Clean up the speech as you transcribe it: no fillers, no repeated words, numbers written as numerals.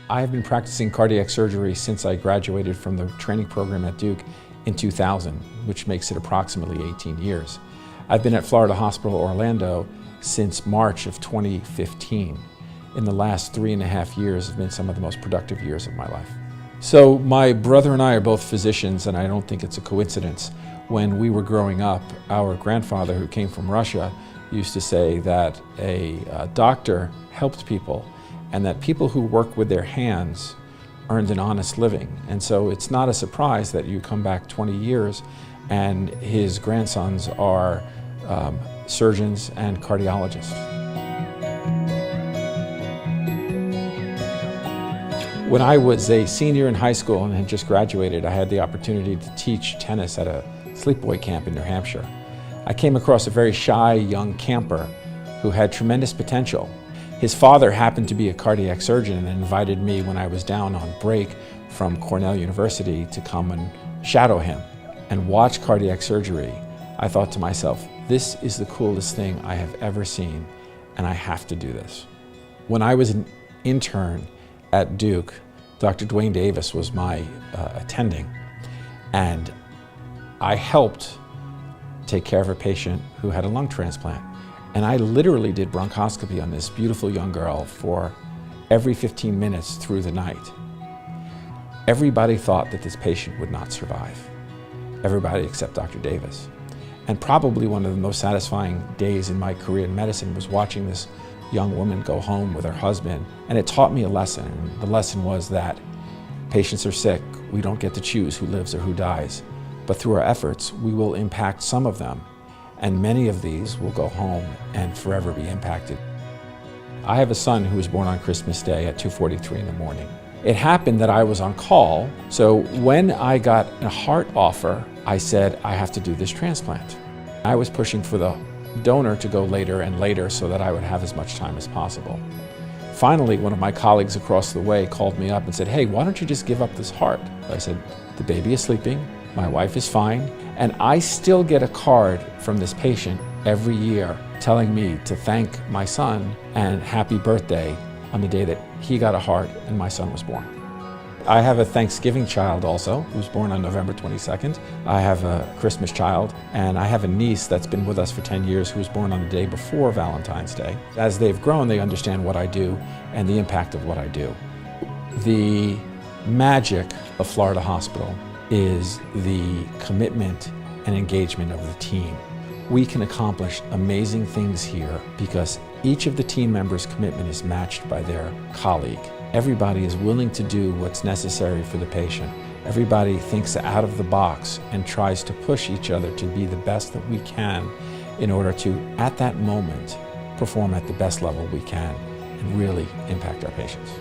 I have been practicing cardiac surgery since I graduated from the training program at Duke in 2000, which makes it approximately 18 years. I've been at Florida Hospital Orlando since March of 2015. In the last 3.5 years have been some of the most productive years of my life. So my brother and I are both physicians, and I don't think it's a coincidence. When we were growing up, our grandfather, who came from Russia, used to say that a doctor helped people, and that people who work with their hands earned an honest living. And so it's not a surprise that you come back 20 years and his grandsons are surgeons and cardiologists. When I was a senior in high school and had just graduated, I had the opportunity to teach tennis at a sleepaway camp in New Hampshire. I came across a very shy young camper who had tremendous potential. His father happened to be a cardiac surgeon and invited me when I was down on break from Cornell University to come and shadow him and watch cardiac surgery. I thought to myself, this is the coolest thing I have ever seen, and I have to do this. When I was an intern at Duke, Dr. Dwayne Davis was my attending, and I helped take care of a patient who had a lung transplant. And I literally did bronchoscopy on this beautiful young girl for every 15 minutes through the night. Everybody thought that this patient would not survive. Everybody except Dr. Davis. And probably one of the most satisfying days in my career in medicine was watching this young woman go home with her husband. And it taught me a lesson. And the lesson was that patients are sick. We don't get to choose who lives or who dies. But through our efforts, we will impact some of them. And many of these will go home and forever be impacted. I have a son who was born on Christmas Day at 2:43 in the morning. It happened that I was on call, so when I got a heart offer, I said, I have to do this transplant. I was pushing for the donor to go later and later so that I would have as much time as possible. Finally, one of my colleagues across the way called me up and said, hey, why don't you just give up this heart? I said, the baby is sleeping, my wife is fine, and I still get a card from this patient every year telling me to thank my son and happy birthday on the day that he got a heart and my son was born. I have a Thanksgiving child also, who was born on November 22nd. I have a Christmas child, and I have a niece that's been with us for 10 years who was born on the day before Valentine's Day. As they've grown, they understand what I do and the impact of what I do. The magic of Florida Hospital is the commitment and engagement of the team. We can accomplish amazing things here because each of the team members' commitment is matched by their colleague. Everybody is willing to do what's necessary for the patient. Everybody thinks out of the box and tries to push each other to be the best that we can in order to, at that moment, perform at the best level we can and really impact our patients.